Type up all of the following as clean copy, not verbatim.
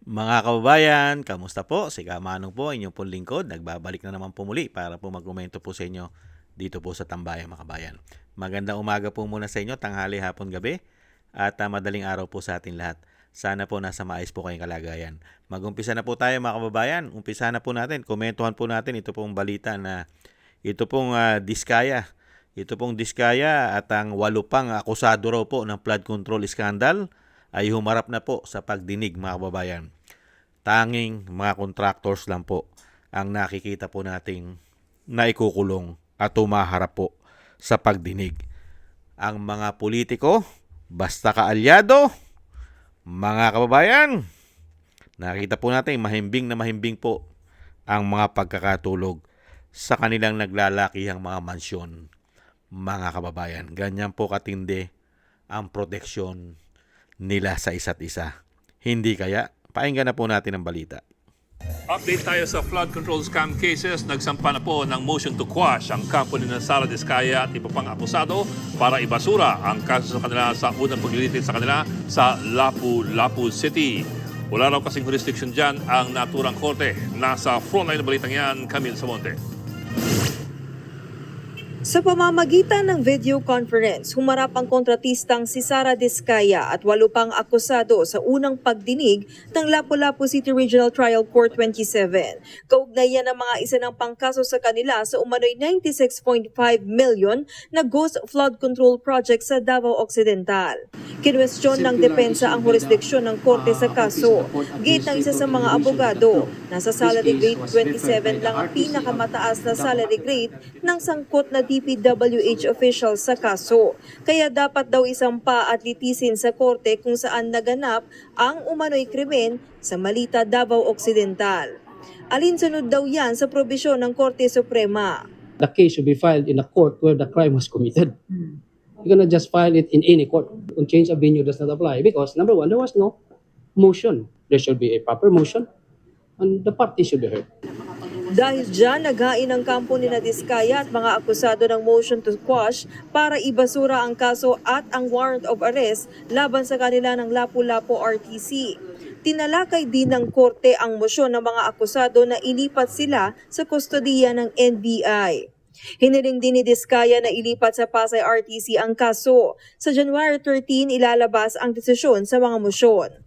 Mga kababayan, kamusta po? Si Kamanong po, inyong pong lingkod. Nagbabalik na naman po muli para po magkomento po sa inyo dito po sa Tambayan mga kabayan. Magandang umaga po muna sa inyo, tanghali, hapon, gabi at madaling araw po sa atin lahat. Sana po nasa maayos po kayong kalagayan. Mag-umpisa na po tayo mga kababayan. Umpisa na po natin, komentuhan po natin ito pong balita na ito pong Diskaya. Ito pong Diskaya at ang 8 pang akusado raw po ng flood control scandal ay humarap na po sa pagdinig mga kababayan. Tanging mga contractors lang po ang nakikita po nating naikukulong at humaharap po sa pagdinig. Ang mga politiko, basta kaalyado, mga kababayan, nakita po natin mahimbing na mahimbing po ang mga pagkakatulog sa kanilang naglalakihang mga mansyon. Mga kababayan, ganyan po katindi ang proteksyon nila sa isa't isa. Hindi kaya? Pakinggan na po natin ang balita. Update tayo sa flood control scam cases. Nagsampa na po ng motion to quash ang company ng Sara Diskaya at iba pang akusado para ibasura ang kaso sa kanila sa unang paglilitis sa kanila sa Lapu-Lapu City. Wala raw kasing jurisdiction dyan ang naturang korte. Nasa frontline na balitang yan, Camille Samonte. Sa pamamagitan ng video conference, humarap ang kontratistang si Sara Diskaya at 8 pang akusado sa unang pagdinig ng Lapu-Lapu City Regional Trial Court 27. Kaugnayan ng mga isinang pangkaso sa kanila sa umano'y 96.5 million na ghost flood control project sa Davao Occidental. Kinwestiyon ng depensa ang jurisdiksyon ng korte sa kaso. Gate ng isa sa mga abogado, nasa salary grade 27 lang ang pinakamataas na salary grade ng sangkot na DPWH official sa kaso. Kaya dapat daw isampa at litisin sa korte kung saan naganap ang umano'y krimen sa Malita, Davao Occidental. Alinsunod daw yan sa probisyon ng Korte Suprema. The case should be filed in a court where the crime was committed. You cannot just file it in any court. Kung change of venue does not apply because number one, there was no motion. There should be a proper motion and the party should be heard. Dahil dyan, naghain ang kampo ni Diskaya at mga akusado ng motion to quash para ibasura ang kaso at ang warrant of arrest laban sa kanila ng Lapu-Lapu RTC. Tinalakay din ng korte ang mosyon ng mga akusado na ilipat sila sa kustodiya ng NBI. Hiniling din ni Diskaya na ilipat sa Pasay RTC ang kaso. Sa January 13, ilalabas ang desisyon sa mga mosyon.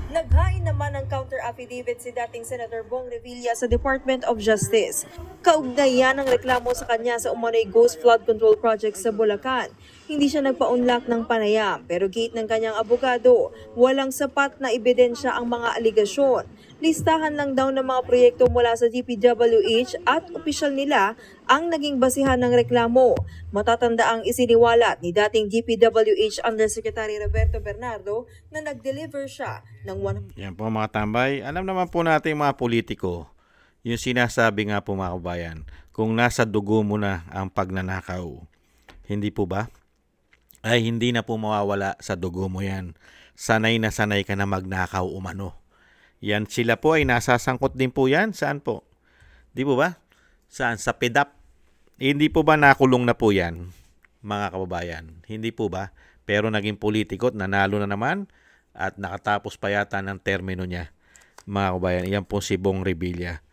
Naghain naman ng counter-affidavit si dating Senator Bong Revilla sa Department of Justice. Kaugnayan ng reklamo sa kanya sa umano'y ghost flood control project sa Bulacan. Hindi siya nagpa-unlock ng panayam pero gate ng kanyang abogado, walang sapat na ebidensya ang mga aligasyon. Listahan lang daw ng mga proyekto mula sa DPWH at opisyal nila ang naging basihan ng reklamo. Matatanda ang isiniwalat ni dating DPWH Undersecretary Roberto Bernardo na nag-deliver siya ng Yan po mga tambay. Alam naman po natin mga politiko, yung sinasabi nga po mga kabayan, kung nasa dugo mo na ang pagnanakaw, hindi po ba? Ay hindi na po mawawala sa dugo mo yan. Sanay na sanay ka na magnakaw umano. Yan sila po ay nasasangkot din po yan. Saan po? Di po ba? Saan? Sa PDAP. Hindi po ba nakulong na po yan, mga kababayan? Hindi po ba? Pero naging politiko at nanalo na naman at nakatapos pa yata ng termino niya, mga kababayan. Yan po si Bong Revilla.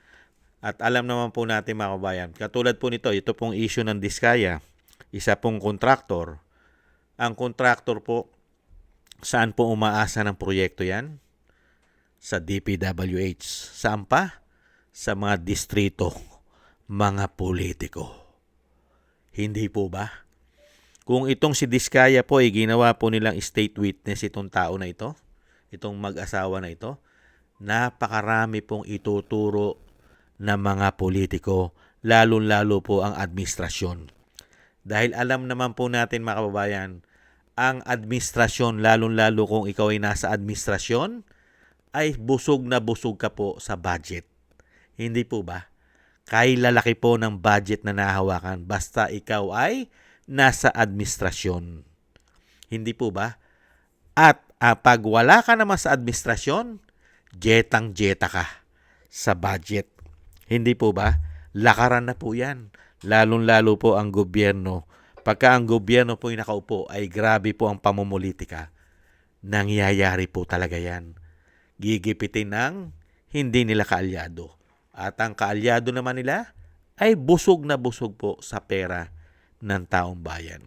At alam naman po natin mga kababayan, katulad po nito, ito pong issue ng Diskaya, isa pong kontraktor. Ang kontraktor po, saan po umaasa ng proyekto yan? Sa DPWH. Saan pa? Sa mga distrito, mga politiko. Hindi po ba? Kung itong si Diskaya po ay ginawa po nilang state witness itong tao na ito, itong mag-asawa na ito, napakarami pong ituturo ng mga politiko, lalo-lalo po ang administrasyon. Dahil alam naman po natin mga kababayan, ang administrasyon, lalo-lalo kung ikaw ay nasa administrasyon, ay busog na busog ka po sa budget. Hindi po ba? Kahit lalaki po ng budget na nahawakan basta ikaw ay nasa administrasyon. Hindi po ba? At pag wala ka naman sa administrasyon, jetang-jeta ka sa budget. Hindi po ba? Lakaran na po yan. Lalong-lalo po ang gobyerno. Pagka ang gobyerno po ay nakaupo, ay grabe po ang pamumulitika. Nangyayari po talaga yan. gigipitin ng hindi nila kaalyado. At ang kaalyado naman nila ay busog na busog po sa pera ng taong bayan.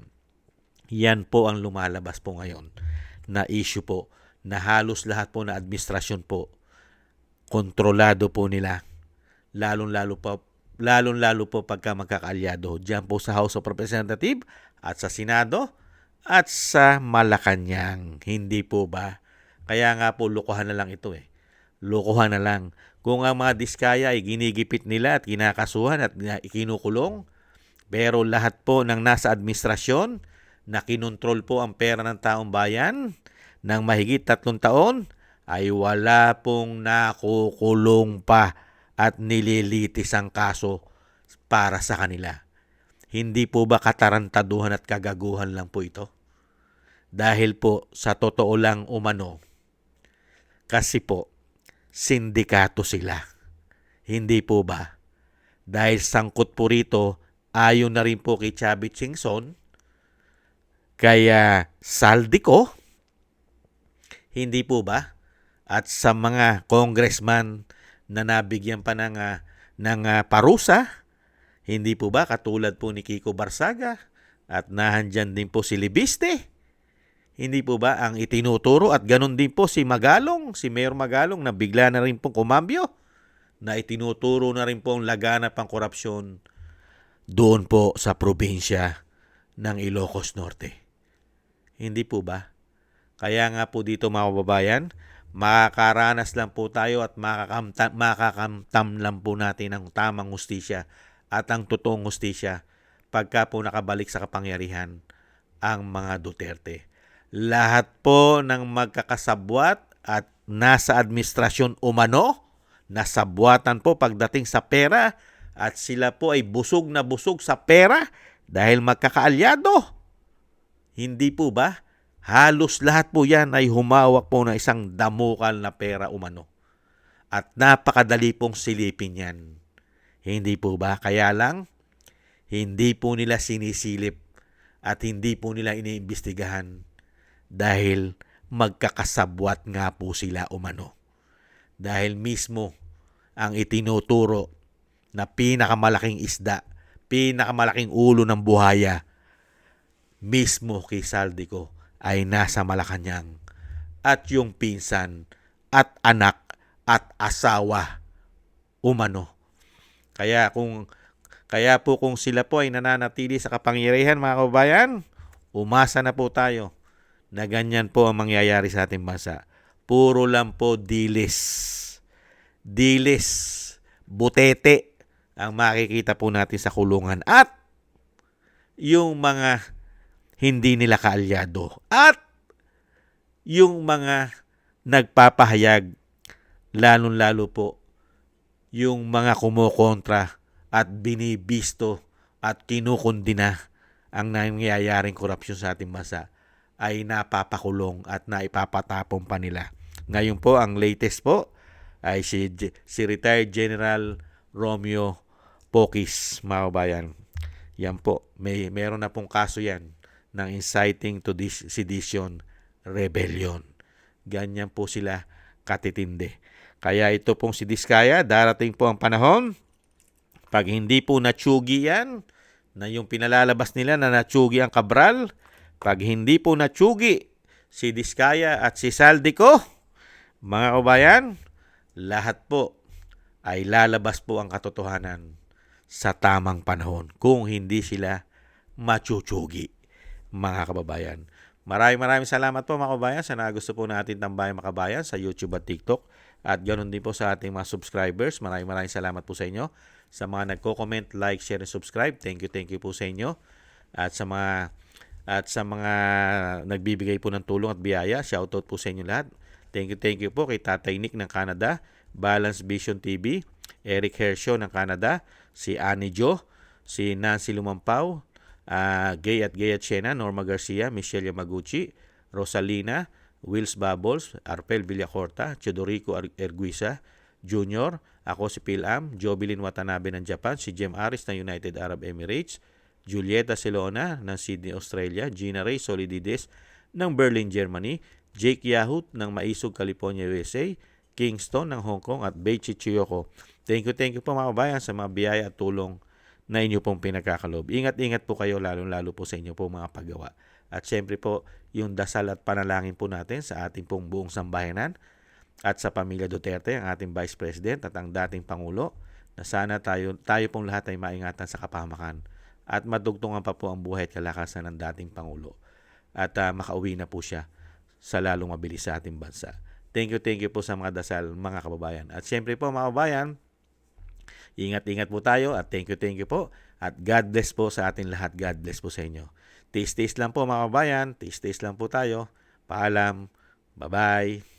Yan po ang lumalabas po ngayon na issue po na halos lahat po na administrasyon po kontrolado po nila. Lalong-lalo po pagka magkakaalyado. Diyan po sa House of Representatives at sa Senado at sa Malacanang. Hindi po ba? Kaya nga po lukuhan na lang ito eh. Lukuhan na lang. Kung ang mga diskaya ay ginigipit nila at kinakasuhan at ikinukulong, pero lahat po ng nasa administrasyon na kinontrol po ang pera ng taong bayan ng mahigit 3 taon ay wala pong nakukulong pa at nililitis ang kaso para sa kanila. Hindi po ba katarantaduhan at kagaguhan lang po ito? Dahil po sa totoo lang umano, kasi po sindikato sila. Hindi po ba? Dahil sangkot po rito, ayon na rin po kay Chavit Singson, kaya Saldico, hindi po ba? At sa mga congressman na nabigyan pa ng parusa, hindi po ba? Katulad po ni Kiko Barsaga at nahandyan din po si Libiste. Hindi po ba ang itinuturo at ganun din po si Magalong, si Mayor Magalong na bigla na rin pong kumambyo na itinuturo na rin po ang laganap ang korupsyon doon po sa probinsya ng Ilocos Norte. Hindi po ba? Kaya nga po dito mga kababayan, makakaranas lang po tayo at makakamtam lang po natin ang tamang hustisya at ang totoong hustisya pagka po nakabalik sa kapangyarihan ang mga Duterte. Lahat po ng magkakasabwat at nasa administrasyon umano, nasabwatan po pagdating sa pera at sila po ay busog na busog sa pera dahil magkakaalyado. Hindi po ba? Halos lahat po yan ay humawak po ng isang damukal na pera umano. At napakadali pong silipin yan. Hindi po ba? Kaya lang, hindi po nila sinisilip at hindi po nila iniimbestigahan dahil magkakasabwat nga po sila umano. Dahil mismo ang itinuturo na pinakamalaking isda, pinakamalaking ulo ng buhaya, mismo kay Saldico ay nasa Malacanang at yung pinsan at anak at asawa umano. Kaya po kung sila po ay nananatili sa kapangyarihan mga kababayan, umasa na po tayo na ganyan po ang mangyayari sa ating bansa. Puro lang po dilis, butete ang makikita po natin sa kulungan at yung mga hindi nila kaalyado at yung mga nagpapahayag, lalong-lalo po yung mga kumukontra at binibisto at kinukundina ang nangyayaring korupsyon sa ating bansa ay napapakulong at naipapatapong pa nila. Ngayon po, ang latest po ay si retired General Romeo Pocis, mga kabayan. Yan po, meron na pong kaso yan ng inciting to sedition rebellion. Ganyan po sila katitindi. Kaya ito pong si Diskaya, darating po ang panahon, pag hindi po natsugi yan, na yung pinalalabas nila na natsugi ang Cabral, pag hindi po natsugi si Diskaya at si Saldico, mga kabayan, lahat po ay lalabas po ang katotohanan sa tamang panahon kung hindi sila matsusugi, mga kababayan. Maraming salamat po mga kababayan sa nagusto po natin tambayang mga kababayan sa YouTube at TikTok at ganoon din po sa ating mga subscribers. Maraming salamat po sa inyo. Sa mga nagko-comment, like, share, and subscribe, thank you po sa inyo. At sa mga nagbibigay po ng tulong at biyaya, shoutout po sa inyo lahat. Thank you po kay Tatay Nick ng Canada, Balance Vision TV, Eric Hershaw ng Canada, si Annie Jo, si Nancy Lumampaw, Gay at Chena, Norma Garcia, Michelle Yamaguchi, Rosalina, Wills Bubbles, Arpel Villacorta, Chodorico Erguisa Jr., ako si Pilam, Jobilin Watanabe ng Japan, si Jem Aris ng United Arab Emirates, Julieta Celona ng Sydney, Australia, Gina Ray Solidides ng Berlin, Germany, Jake Yahut ng Maisog, California, USA, Kingston ng Hong Kong at Beichi Chiyoko. Thank you po mga kabayan sa mga biyaya at tulong na inyo pong pinagkakalob. Ingat-ingat po kayo lalo po sa inyo po mga paggawa. At syempre po, yung dasal at panalangin po natin sa ating pong buong sambayanan at sa pamilya Duterte, ang ating Vice President at ang dating Pangulo, na sana tayo pong lahat ay maingatan sa kapahamakan at madugtungan pa po ang buhay at kalakasan ng dating Pangulo at makauwi na po siya sa lalong mabilis sa ating bansa. Thank you po sa mga dasal mga kababayan. At syempre po mga kababayan, ingat-ingat po tayo at thank you po. At God bless po sa atin lahat. God bless po sa inyo. Taste lang po mga kababayan. Taste lang po tayo. Paalam. Bye-bye.